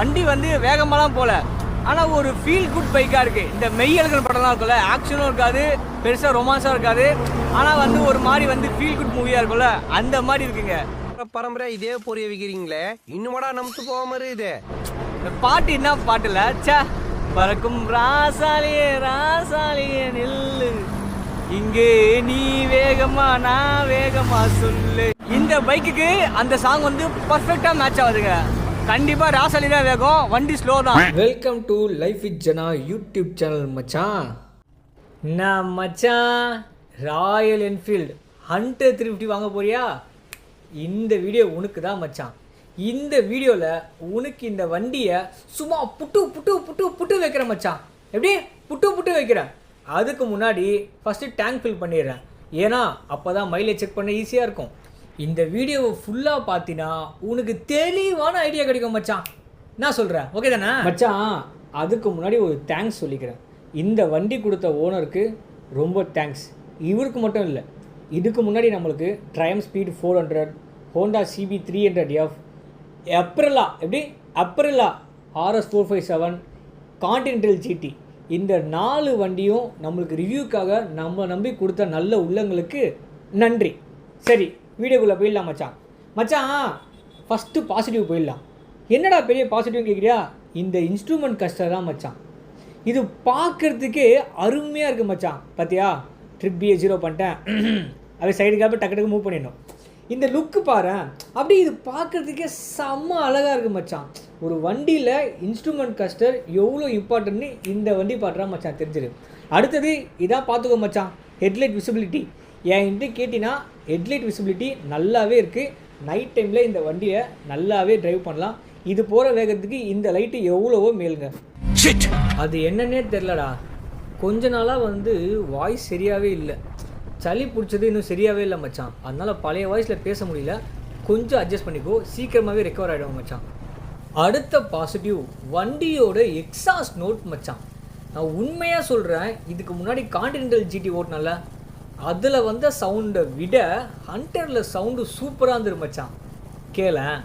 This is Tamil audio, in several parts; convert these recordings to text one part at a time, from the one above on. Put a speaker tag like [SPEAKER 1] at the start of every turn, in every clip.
[SPEAKER 1] வண்டி வந்து வேகமாலாம் போகல, ஆனால் ஒரு ஃபீல் குட் பைக்காக இருக்குது. இந்த மெய்யழகன் படம்லாம் இருக்குல்ல, ஆக்ஷனும் இருக்காது, பெருசாக ரொமான்ஸாக இருக்காது, ஆனால் வந்து ஒரு மாதிரி வந்து ஃபீல் குட் மூவியாக இருக்கும்ல, அந்த மாதிரி இருக்குங்க.
[SPEAKER 2] பரம்பரை இதே பொரிய வைக்கிறீங்களே, இன்னுமாடா நமக்கு போக மாதிரி இது.
[SPEAKER 1] இந்த பாட்டு என்ன பாட்டுல, சே பறக்கும் ராசாலியே ராசாலியே நில்லு, இங்கே நீ வேகமா நான் வேகமா சொல்லு. இந்த பைக்குக்கு அந்த சாங் வந்து பர்ஃபெக்டா மேட்ச் ஆகுதுங்க. கண்டிப்பா ராசாலி தான் வேகம், வண்டி ஸ்லோ தான்.
[SPEAKER 3] Welcome to life with Jana YouTube channel மச்சான். நான் மச்சான் ராயல் என்ஃபீல்டு ஹண்டர் 350 வாங்க போறியா? இந்த வீடியோ உனக்கு தான் மச்சான். இந்த வீடியோவில் உனக்கு இந்த வண்டியை சும்மா புட்டு புட்டு புட்டு புட்டு வைக்கிறேன் மச்சான். எப்படி புட்டு புட்டு வைக்கிறேன்? அதுக்கு முன்னாடி ஃபஸ்ட்டு டேங்க் ஃபில் பண்ணிடுறேன். ஏன்னா அப்போ தான் மைலேஜ் செக் பண்ண ஈஸியாக இருக்கும். இந்த வீடியோவை ஃபுல்லாக பார்த்தீங்கன்னா உனக்கு தெளிவான ஐடியா கிடைக்கும் மச்சான். என்ன சொல்கிறேன்? ஓகே தானே மச்சான்? அதுக்கு முன்னாடி ஒரு தேங்க்ஸ் சொல்லிக்கிறேன். இந்த வண்டி கொடுத்த ஓனருக்கு ரொம்ப தேங்க்ஸ். இவருக்கு மட்டும் இல்லை, இதுக்கு முன்னாடி நம்மளுக்கு Triumph speed 400, Honda CB 300F, Aprilia RS 457, Continental GT, இந்த 4 வண்டியும் நம்மளுக்கு ரிவ்யூக்காக நம்ம நம்பி கொடுத்த நல்ல உள்ளங்களுக்கு நன்றி. சரி, வீடியோக்குள்ளே போயிடலாம் மச்சான். ஃபஸ்ட்டு பாசிட்டிவ் போயிடலாம். என்னடா பெரிய பாசிட்டிவ் கேட்குறியா? இந்த இன்ஸ்ட்ருமெண்ட் கஸ்டர் தான் மச்சான். இது பார்க்குறதுக்கே அருமையாக இருக்குது மச்சான். பார்த்தியா, ட்ரிப் பிஏ 0 பண்ணிட்டேன், அப்படியே சைடுக்காக டக்கு டக்கு மூவ் பண்ணிடணும். இந்த லுக்கு பாரு, அப்படி இது பார்க்குறதுக்கே செம்ம அழகாக இருக்குது மச்சான். ஒரு வண்டியில் இன்ஸ்ட்ருமெண்ட் கஸ்டர் எவ்வளோ இம்பார்ட்டன்ட்னு இந்த வண்டி பாட்டுறா மச்சான் தெரிஞ்சிரு. அடுத்தது இதான் பார்த்துக்கோ மச்சான், ஹெட்லைட் விசிபிலிட்டி. என்கிட்ட கேட்டினா ஹெட்லைட் விசிபிலிட்டி நல்லாவே இருக்குது. நைட் டைமில் இந்த வண்டியை நல்லாவே ட்ரைவ் பண்ணலாம். இது போகிற வேகத்துக்கு இந்த லைட்டு எவ்வளவோ மேலுங்க. அது என்னன்னே தெரிலடா, கொஞ்ச நாளாக வந்து வாய்ஸ் சரியாகவே இல்லை. சளி பிடிச்சது இன்னும் சரியாகவே இல்லை மச்சான். அதனால் பழைய வாய்ஸில் பேச முடியல, கொஞ்சம் அட்ஜஸ்ட் பண்ணிக்கோ, சீக்கிரமாகவே ரெக்கவர் ஆகிடும் மச்சான். அடுத்த பாசிட்டிவ் வண்டியோட எக்ஸாஸ்ட் நோட் மச்சான். நான் உண்மையாக சொல்கிறேன், இதுக்கு முன்னாடி கான்டினென்டல் GT ஓட்டினால அதில் வந்த சவுண்டை விட ஹண்டரில் சவுண்டு சூப்பராக இருந்துரு மச்சான். கேளேன்.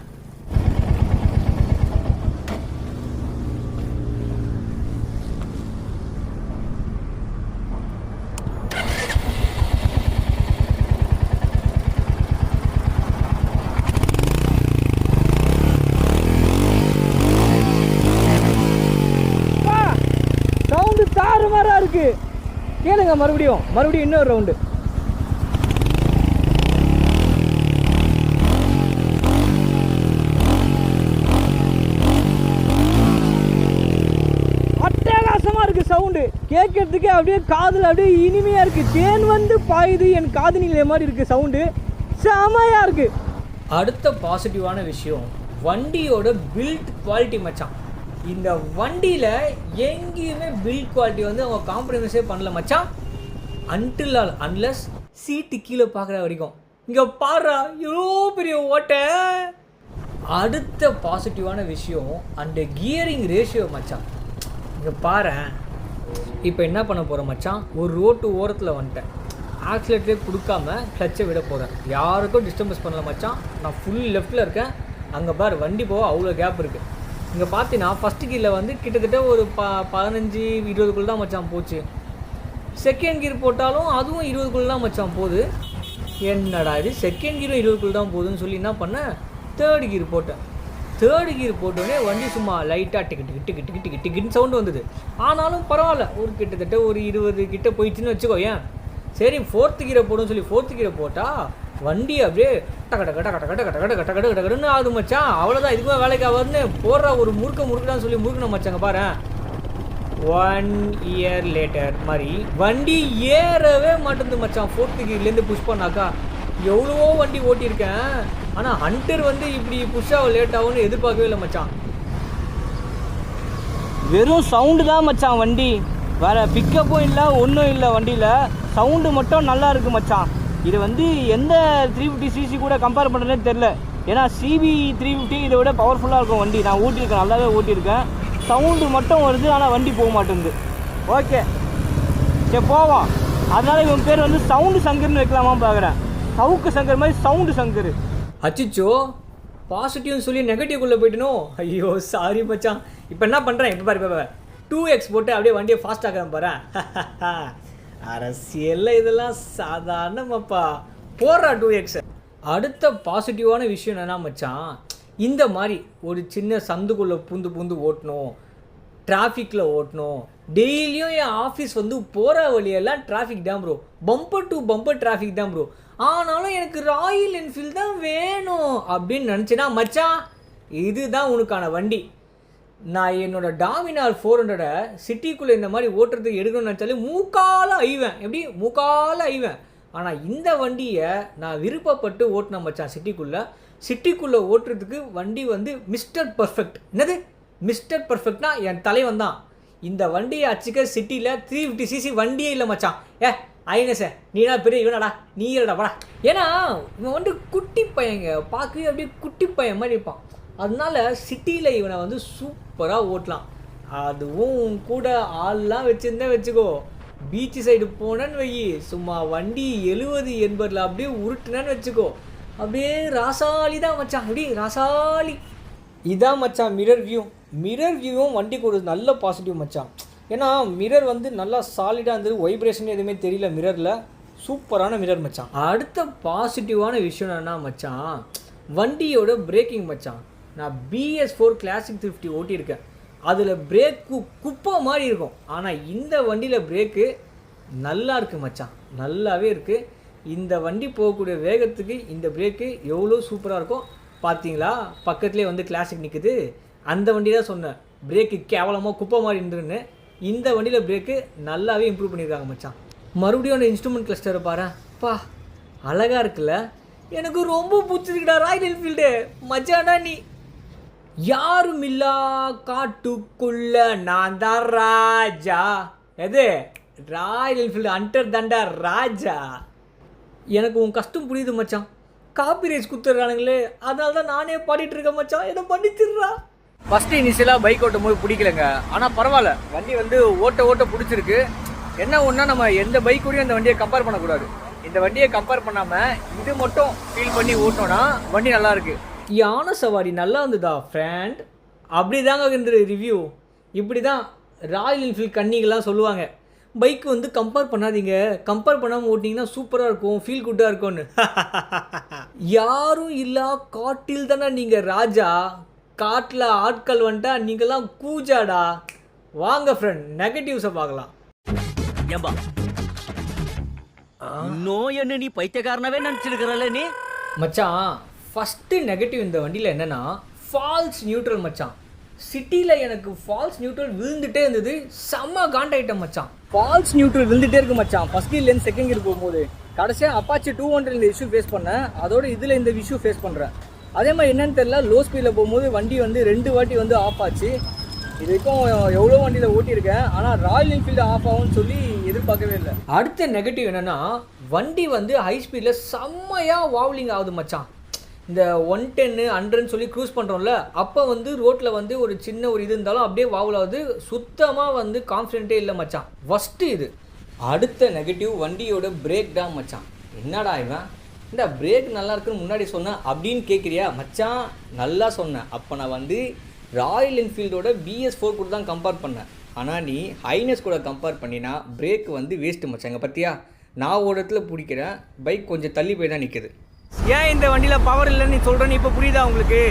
[SPEAKER 1] சவுண்டு தாறுமாறா இருக்கு, கேளுங்க. மறுபடியும் இன்னொரு ரவுண்டு. அட்டகாசமா இருக்கு சவுண்டு, கேட்கறதுக்கு அப்படியே காதுல அப்படியே இனிமையா இருக்கு. தேன் வந்து பாயுது என் காது நிலை மாதிரி இருக்கு சவுண்டு, செமையா இருக்கு. அடுத்த பாசிட்டிவான விஷயம் வண்டியோட பில்ட் குவாலிட்டி மச்சான். இந்த வண்டியில் எங்கேயுமே பில்ட் குவாலிட்டி வந்து அவங்க காம்ப்ரமைஸே பண்ணல மச்சான். அன்லஸ் சீட்டு கீழே பார்க்குற வரைக்கும். இங்கே பாடுறா எவ்வளோ பெரிய ஓட்டை. அடுத்த பாசிட்டிவான விஷயம் அந்த கியரிங் ரேஷியோ மச்சான். இங்கே பாரு, இப்போ என்ன பண்ண போகிறேன் மச்சான், ஒரு ரோட்டு ஓரத்தில் வந்துட்டேன், ஆக்சிலேட்டரே கொடுக்காம கிளச்சை விட போகிறேன். யாருக்கும் டிஸ்டர்பன்ஸ் பண்ணல மச்சான். நான் ஃபுல் லெஃப்டில் இருக்கேன். அங்கே பாரு, வண்டி போக அவ்வளோ கேப் இருக்குது. இங்கே பார்த்தீங்கன்னா ஃபஸ்ட்டு கீரில் வந்து கிட்டத்தட்ட ஒரு 15-20 தான் மச்சான் போச்சு. செகண்ட் கீர் போட்டாலும் அதுவும் 20 தான் மச்சான் போகுது. என்னடா இது, செகண்ட் கீரும் 20 தான் போகுதுன்னு சொல்லி என்ன பண்ணேன், தேர்ட் கீர் போட்டேன். தேர்டு கீர் போட்டோடனே வண்டி சும்மா லைட்டாக டிக்கிட்டு சவுண்டு வந்தது. ஆனாலும் பரவாயில்ல, ஒரு கிட்டத்தட்ட ஒரு 20 கிட்ட போயிடுச்சுன்னு வச்சுக்கோ. ஏன் சரி ஃபோர்த்து கீரை போடுன்னு சொல்லி ஃபோர்த்து கீரை போட்டால் வண்டி அப்படியே கடன்னு ஆகுது மச்சான். அவ்வளோதான், இதுக்குமே வேலைக்கு ஆகாதுன்னு போடுற ஒரு முறுக்கடான்னு சொல்லி முறுக்கணும் மச்சாங்க. பாரு, 1 year லேட்டர் மாதிரி வண்டி ஏறவே மாட்டேங்குது மச்சான். ஃபோர்த்து கீர்லேருந்து புஷ் பண்ணாக்கா எவ்வளவோ வண்டி ஓட்டியிருக்கேன், ஆனால் ஹண்டர் வந்து இப்படி புஷ் ஆகும் லேட் ஆகும்னு எதிர்பார்க்கவே இல்லை மச்சான். வெறும் சவுண்டு தான் மச்சான் வண்டி, வேறு பிக்கப்பும் இல்லை, ஒன்றும் இல்லை. வண்டியில் சவுண்டு மட்டும் நல்லா இருக்குது மச்சான். இது வந்து எந்த 350cc கூட கம்பேர் பண்ணுறதுனே தெரில. ஏன்னா CB 350 இதை விட பவர்ஃபுல்லாக இருக்கும் வண்டி. நான் ஓட்டியிருக்கேன், நல்லாவே ஓட்டியிருக்கேன். சவுண்டு மட்டும் வருது, ஆனால் வண்டி போக மாட்டேங்குது. ஓகே சரி போவோம். அதனால் இவன் பேர் வந்து சவுண்டு சங்கர்னு வைக்கலாமா பார்க்குறேன். சவுக்கு சங்கர் மாதிரி சவுண்டு சங்கர். அச்சிச்சோ,
[SPEAKER 3] பாசிட்டிவ்னு சொல்லி நெகட்டிவ்குள்ளே போயிட்டணும். ஐயோ சாரி மச்சான். இப்போ என்ன பண்ணுறேன், இப்போ பாரு 2x போட்டு அப்படியே வண்டியை ஃபாஸ்ட் ஆக்கிறேன் பாரு. அரசியலில் இதெல்லாம் சாதாரணமாப்பா, போடுறா 2x. அடுத்த பாசிட்டிவான விஷயம் என்னென்னா மச்சான், இந்த மாதிரி ஒரு சின்ன சந்துக்குள்ளே பூந்து ஓட்டணும், டிராஃபிக்கில் ஓட்டணும். டெய்லியும் என் ஆஃபீஸ் வந்து போகிற வழியெல்லாம் டிராஃபிக் தான் bro, bumper to bumper traffic தான் ப்ரோ. ஆனாலும் எனக்கு ராயல் என்ஃபீல்டு தான் வேணும் அப்படின்னு நினச்சினா மச்சான், இதுதான் உனக்கான வண்டி. நான் என்னோட டாமினார் 400 சிட்டிக்குள்ளே இந்த மாதிரி ஓட்டுறதுக்கு எடுக்கணும்னு நினச்சாலே மூக்கால ஐவேன், எப்படி மூக்கால ஐவேன். ஆனால் இந்த வண்டியை நான் விருப்பப்பட்டு ஓட்டின மச்சான். சிட்டிக்குள்ளே ஓட்டுறதுக்கு வண்டி வந்து மிஸ்டர் பர்ஃபெக்ட். என்னது மிஸ்டர் பர்ஃபெக்ட்னா என் தலைவன் தான். இந்த வண்டியை அச்சுக்க சிட்டியில் 350cc வண்டியே இல்லை மச்சான். ஐனஸே நீனா பெரிய இவனடா, நீ இல்லடா வாடா. ஏன்னா இவன் வந்து குட்டி பையங்க, பார்க்கவே அப்படியே குட்டி பையன் மாதிரி இருப்பான். அதனால சிட்டியில் இவனை வந்து சூப்பராக ஓட்டலாம். அதுவும் கூட ஆள்லாம் வச்சுருந்தேன் வச்சுக்கோ, பீச்சு சைடு போனேன்னு வை, சும்மா வண்டி 70-80 அப்படியே உருட்டுனேன்னு வச்சுக்கோ, அப்படியே ராசாலி தான் மச்சான், அப்படியே ராசாலி. இதான் மச்சான் மிரர் வியூவும் வண்டிக்கு ஒரு நல்ல பாசிட்டிவ் மச்சான். ஏன்னா மிரர் வந்து நல்லா சாலிடாக இருந்தது, வைப்ரேஷன் எதுவுமே தெரியல மிரரில், சூப்பரான மிரர் மச்சான். அடுத்த பாசிட்டிவான விஷயம் என்னன்னா மச்சான், வண்டியோட பிரேக்கிங் மச்சான். நான் BS4 கிளாசிக் 350 ஓட்டியிருக்கேன். அதில் பிரேக்கு குப்பை மாதிரி இருக்கும். ஆனால் இந்த வண்டியில் பிரேக்கு நல்லா இருக்குது மச்சான், நல்லாவே இருக்குது. இந்த வண்டி போகக்கூடிய வேகத்துக்கு இந்த பிரேக்கு எவ்வளோ சூப்பராக இருக்கும் பார்த்தீங்களா. பக்கத்துலேயே வந்து கிளாசிக் நிற்குது. அந்த வண்டி தான் சொன்னேன் பிரேக்கு கேவலமாக குப்பை மாதிரி இருந்துருன்னு. இந்த வண்டியில் பிரேக்கு நல்லாவே இம்ப்ரூவ் பண்ணியிருக்காங்க மச்சான். மறுபடியும் அந்த இன்ஸ்ட்ருமெண்ட் கிளஸ்டரை பாரு, பா அழகாக இருக்குல்ல. எனக்கு ரொம்ப பிடிச்சிருக்குடா ராயல் என்ஃபீல்டு மச்சானா. நீ யாரும் இல்லா காட்டுக்குள்ள நான் தான் ராஜா. எது ராயல் என்ஃபீல்டு அண்டர் தண்டா ராஜா. எனக்கு உன் கஷ்டம் புரியுது மச்சான், காப்பி ரைட்ஸ் குத்துறானுங்களே, அதனால தான் நானே பாடிட்டு இருக்கேன் மச்சான், எதை பண்ணிச்சிடுறா. ஃபஸ்ட்டு இனிஷியலாக பைக் ஓட்டும் போது பிடிக்கலங்க, ஆனால் பரவாயில்ல வண்டி வந்து ஓட்ட பிடிச்சிருக்கு. என்ன ஒன்றா நம்ம எந்த பைக்கோடையும் இந்த வண்டியை கம்பேர் பண்ணக்கூடாது. இந்த வண்டியை கம்பேர் பண்ணாமல் இது மட்டும் ஃபீல் பண்ணி ஓட்டோன்னா வண்டி நல்லாயிருக்கு. யானை சவாரி நல்லா இருந்ததா ஃப்ரெண்ட், அப்படி தாங்க இருந்தது ரிவ்யூ. இப்படி தான் ராயல் என்ஃபீல்டு கன்னிகள்லாம் சொல்லுவாங்க, பைக் வந்து கம்பேர் பண்ணாதீங்க, கம்பேர் பண்ணாமல் ஓட்டிங்கன்னா சூப்பராக இருக்கும், ஃபீல் குட்டாக இருக்கும்னு. யாரும் இல்லா காட்டில் தானே நீங்கள் ராஜா, காட்டில் ஆட்கள் வந்துட்டா நீங்களாம் கூஜாடா. வாங்க ஃப்ரெண்ட் நெகட்டிவ்ஸை பார்க்கலாம்.
[SPEAKER 4] ஏம்பா இன்னும் என்ன நீ பைத்தியக்காரனவே நினச்சிருக்கிறல்ல நீ
[SPEAKER 3] மச்சான். ஃபஸ்ட்டு நெகட்டிவ் இந்த வண்டியில் என்னென்னா ஃபால்ஸ் நியூட்ரல் மச்சான். சிட்டியில் எனக்கு ஃபால்ஸ் நியூட்ரல் விழுந்துகிட்டே இருந்தது, செம்ம காண்டாயிட்டம் மச்சான். ஃபால்ஸ் நியூட்ரல் விழுந்துகிட்டே இருக்கு மச்சான். ஃபஸ்ட் கீர்லேருந்து செகண்ட் கீர் போகும்போது கடைசியாக அப்பாச்சி 200 இந்த இஷ்யூ ஃபேஸ் பண்ணேன், அதோட இதில் இந்த இஷ்யூ ஃபேஸ் பண்ணுறேன். அதே மாதிரி என்னன்னு தெரியல, லோ ஸ்பீடில் போகும்போது வண்டி வந்து 2 வாட்டி வந்து ஆஃப் ஆச்சு. இது வரைக்கும் எவ்வளோ வண்டியில் ஓட்டியிருக்கேன், ஆனால் ராயல் என்ஃபீல்டு ஆஃப் ஆகும்னு சொல்லி எதிர்பார்க்கவே இல்லை. அடுத்த நெகட்டிவ் என்னென்னா, வண்டி வந்து ஹை ஸ்பீடில் செம்மையாக வாவ்லிங் ஆகுது மச்சான். இந்த 110 100ன்னு சொல்லி க்ரூஸ் பண்ணுறோம்ல, அப்போ வந்து ரோட்டில் வந்து ஒரு சின்ன ஒரு இது இருந்தாலும் அப்படியே வாவல் ஆகுது, சுத்தமாக வந்து கான்ஃபிடென்ட்டே இல்லை மச்சான். ஃபஸ்ட்டு இது. அடுத்த நெகட்டிவ் வண்டியோட பிரேக் தான் மச்சான். என்னடா இவன் இந்த பிரேக் நல்லா இருக்குன்னு முன்னாடி சொன்னேன் அப்படின்னு கேட்குறியா மச்சான், நல்லா சொன்னேன். அப்போ நான் வந்து ராயல் என்ஃபீல்டோட BS4 கூட தான் கம்பேர் பண்ணேன். ஆனால் நீ ஹைனஸ் கூட கம்பேர் பண்ணினா பிரேக் வந்து வேஸ்ட்டு மச்சாங்க. பார்த்தியா, நான் ஒரு இடத்துல பிடிக்கிறேன், பைக் கொஞ்சம் தள்ளி போய் தான் நிற்குது. ஏன் இந்த வண்டியில் பவர் இல்லைன்னு நீ சொல்கிறேன்னு இப்போ புரியுதா உங்களுக்கு?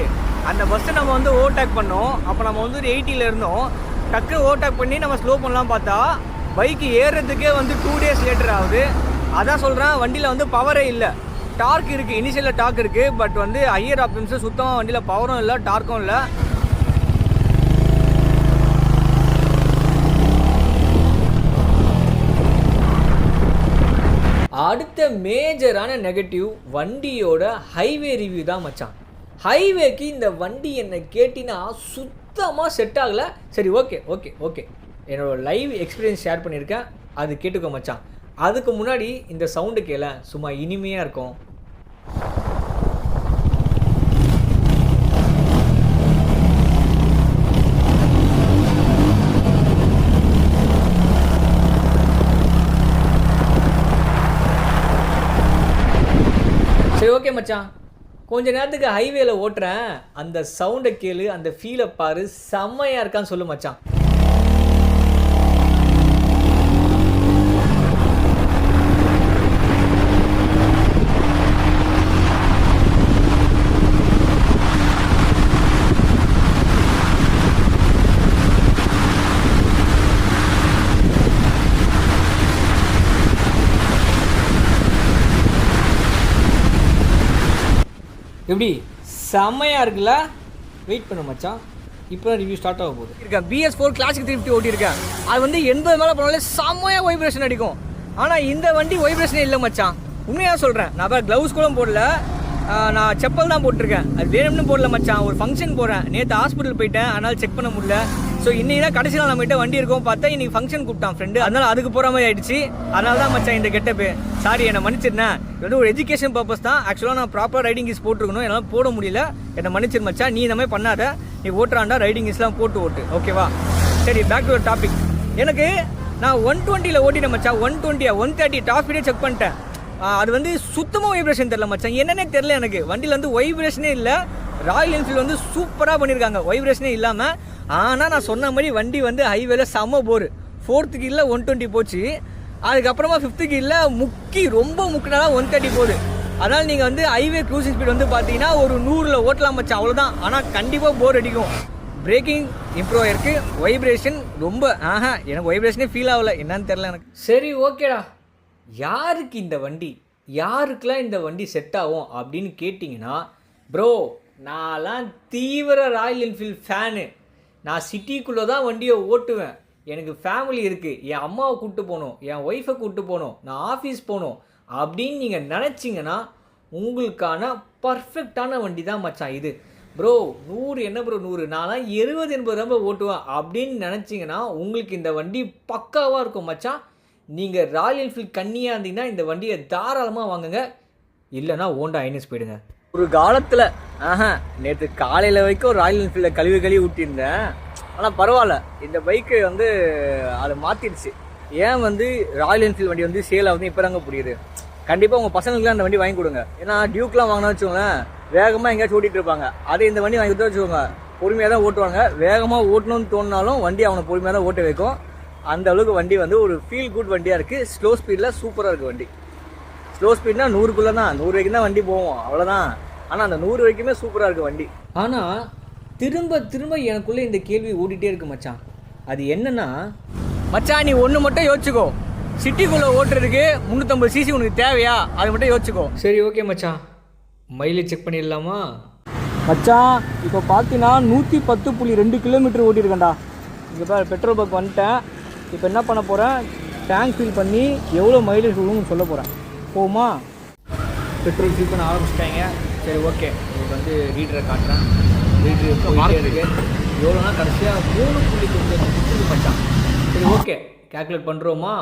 [SPEAKER 3] அந்த பஸ்ஸை நம்ம வந்து ஓவர்டேக் பண்ணோம், அப்போ நம்ம வந்து ஒரு 80ல் இருந்தோம், டக்கு ஓவர்டேக் பண்ணி நம்ம ஸ்லோ பண்ணலாம் பார்த்தா பைக்கு ஏறுறதுக்கே வந்து 2 days லேட்டர் ஆகுது. அதான் சொல்கிறேன், வண்டியில் வந்து பவரே இல்லை. டார்க் இருக்குது, இனிஷியலில் டார்க் இருக்குது, பட் வந்து ஹையர் ஆப்ஷன்ஸு சுத்தமாக வண்டியில் பவரும் இல்லை, டார்க்கும் இல்லை. அடுத்த மேஜரான நெகட்டிவ் வண்டியோட ஹைவே ரிவ்யூ தான் மச்சான். ஹைவேக்கு இந்த வண்டி என்ன கேட்டினா சுத்தமாக செட் ஆகலை. சரி ஓகே என்னோடய லைவ் எக்ஸ்பீரியன்ஸ் ஷேர் பண்ணியிருக்கேன், அது கேட்டுக்கோ மச்சான். அதுக்கு முன்னாடி இந்த சவுண்டு கேள, சும்மா இனிமையாக இருக்கும். சரி ஓகே மச்சான், கொஞ்ச நேரத்துக்கு ஹைவேல ஓட்டுறேன், அந்த சவுண்டை கேளு, அந்த ஃபீலை பாரு, செம்மையாக இருக்கான்னு சொல்லு மச்சான். எப்படி செம்மையாக இருக்குல்ல? வெயிட் பண்ண மச்சான், இப்போ தான் ரிவ்யூ ஸ்டார்ட் ஆக போகுது.
[SPEAKER 1] இருக்கேன் BS4 கிளாசிக் 350 ஓட்டியிருக்கேன். அது வந்து 80 மேலே போனாலே செம்மையாக வைப்ரேஷன் அடிக்கும். ஆனால் இந்த வண்டி வைப்ரேஷனே இல்லை மச்சான், உண்மையாக சொல்கிறேன். நான் வேறு க்ளவுஸ் கூட போடல, நான் செப்பல் தான் போட்டிருக்கேன். அது வேணும்னு போடல மச்சான், ஒரு ஃபங்க்ஷன் போகிறேன். நேற்று ஹாஸ்பிட்டல் போயிட்டேன், அதனால் செக் பண்ண முடியல. ஸோ இன்றைக்கி தான் கடைசி நாள் நம்மகிட்ட வண்டி இருக்கும் பார்த்தா, இன்றைக்கி ஃபங்க்ஷன் கூப்பிட்டான் ஃப்ரெண்டு, அதனால் அதுக்கு போகிற மாதிரி ஆகிடுச்சு. அதனால தான் மச்சான் இந்த கெட்டப்பு. சாரி, என்னை மன்னிச்சிருந்தேன். இது வந்து ஒரு எஜுகேஷன் பர்பஸ் தான். ஆக்சுவலாக நான் ப்ராப்பர் ரைடிங் கீஸ் போட்டிருக்கணும், என்னால் போட முடியல. என்னை மன்னிச்சிரு மச்சான். நீ இந்த மாதிரி பண்ணாத, நீ ஓட்டுறாண்டா ரைடிங் கீஸ்லாம் போட்டு ஓட்டு, ஓகேவா? சரி, பேக் டு டாபிக். எனக்கு நான் 120 ஓட்டிட்டேன் மச்சான். 120 130 டாப் ஸ்பீடே செக் பண்ணிட்டேன். அது வந்து சுத்தமாக வைப்ரேஷன் தெரில மச்சான், என்னன்னே தெரில எனக்கு. வண்டியில் வந்து வைப்ரேஷனே இல்லை. ராயல் என்ஃபீல்டு வந்து சூப்பராக பண்ணியிருக்காங்க, வைப்ரேஷனே இல்லாமல். ஆனால் நான் சொன்ன மாதிரி வண்டி வந்து ஹைவேல செம்ம போர். 4th கீரில் 120 போச்சு, அதுக்கப்புறமா 5th கீரில் ரொம்ப முக்கினால 130 போகுது. அதனால் நீங்கள் வந்து ஹைவே க்ரூசிங் ஸ்பீட் வந்து பார்த்தீங்கன்னா ஒரு 100ல் ஓட்டலாம் மச்சான், அவ்வளோதான். ஆனால் கண்டிப்பாக போர் அடிக்கும். பிரேக்கிங் இம்ப்ரூவ் ஆயிருக்கு, வைப்ரேஷன் ரொம்ப எனக்கு வைப்ரேஷனே ஃபீல் ஆகலை, என்னன்னு தெரில எனக்கு.
[SPEAKER 3] சரி, ஓகேடா. யாருக்கு இந்த வண்டி, யாருக்கெல்லாம் இந்த வண்டி செட் ஆகும் அப்படின்னு கேட்டிங்கன்னா, ப்ரோ நான்லாம் தீவிர ராயல் என்ஃபீல்டு ஃபேனு. நான் சிட்டிக்குள்ளே தான் வண்டியை ஓட்டுவேன். எனக்கு ஃபேமிலி இருக்குது, என் அம்மாவை கூப்பிட்டு போகணும், என் ஒய்ஃபை கூப்பிட்டு போகணும், நான் ஆஃபீஸ் போகணும் அப்படின்னு நீங்கள் நினச்சிங்கன்னா உங்களுக்கான பர்ஃபெக்டான வண்டி தான் மச்சான் இது. ப்ரோ 100 என்ன ப்ரோ 100, நான்லாம் 70-80 தான் ஓட்டுவேன் அப்படின்னு நினச்சிங்கன்னா உங்களுக்கு இந்த வண்டி பக்காவாக இருக்கும் மச்சான். நீங்கள் ராயல் என்ஃபீல்டு கண்ணியாக இருந்தீங்கன்னா இந்த வண்டியை தாராளமாக வாங்குங்க, இல்லைனா ஹோண்டா ஐனஸ் போயிடுங்க.
[SPEAKER 1] ஒரு காலத்தில் நேற்று காலையில் வரைக்கும் ராயல் என்ஃபீல்டில் கழுவி ஊட்டியிருந்தேன். ஆனால் பரவாயில்ல, இந்த பைக்கு வந்து அதை மாற்றிடுச்சு. ஏன் வந்து ராயல் என்ஃபீல்டு வண்டி வந்து சேல் ஆகுது இப்போ தாங்க புரியுது. கண்டிப்பாக உங்கள் பசங்களுக்குலாம் அந்த வண்டி வாங்கி கொடுங்க. ஏன்னா டியூக்லாம் வாங்கினா வச்சுக்கோங்களேன், வேகமாக எங்கேயாச்சும் ஓட்டிகிட்டு இருப்பாங்க. அதே இந்த வண்டி வாங்கி கொடுத்தா வச்சுக்கோங்க, பொறுமையாக தான் ஓட்டுவாங்க. வேகமாக ஓட்டணும்னு தோணினாலும் வண்டி அவனை பொறுமையாக தான் ஓட்ட வைக்கும். அந்த அளவுக்கு வண்டி வந்து ஒரு ஃபீல் குட் வண்டியாக இருக்குது. ஸ்லோ ஸ்பீடில் சூப்பராக இருக்குது வண்டி. ஸ்லோ ஸ்பீட்னா 100க்குள்ளே தான், 100 வரைக்கும் தான் வண்டி போவோம், அவ்வளோதான். ஆனால் அந்த 100 வரைக்குமே சூப்பராக இருக்குது வண்டி.
[SPEAKER 3] ஆனால் திரும்ப திரும்ப எனக்குள்ளே இந்த கேள்வி ஓடிட்டே இருக்கு மச்சான். அது என்னன்னா
[SPEAKER 1] மச்சான், நீ ஒன்று மட்டும் யோசிச்சுக்கோ, சிட்டிக்குள்ளே ஓட்டுறதுக்கு 350 cc உனக்கு தேவையா, அது மட்டும் யோசிச்சுக்கோ.
[SPEAKER 3] சரி, ஓகே மச்சான், மைலேஜ் செக் பண்ணிடலாமா
[SPEAKER 1] மச்சான்? இப்போ பார்த்தீங்கன்னா 110.2 கிலோமீட்டர் ஓட்டியிருக்கேன்டா. இங்கே பாரு, பெட்ரோல் பங்க் வந்துட்டேன். இப்போ என்ன பண்ண போகிறேன், டேங்க் ஃபில் பண்ணி எவ்வளோ மைலேஜ் கொடுக்குன்னு சொல்ல போகிறேன். போகுமா?
[SPEAKER 3] பெட்ரோல் ஃபில் பண்ண ஆரம்பிச்சிட்டாங்க. சரி, ஓகே, உங்களுக்கு வந்து ரீடரை காட்டுறேன். ரீடர் போயிட்டே இருக்கு. எவ்வளோனா கடைசியாக 3.9 மச்சான். சரி, ஓகே, கேல்குலேட் பண்ணுறோமா?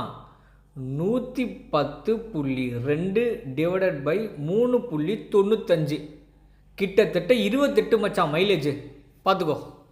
[SPEAKER 3] 110.2 டிவைடட் பை 3.95, கிட்டத்தட்ட 28 மச்சான் மைலேஜ். பார்த்துக்கோ.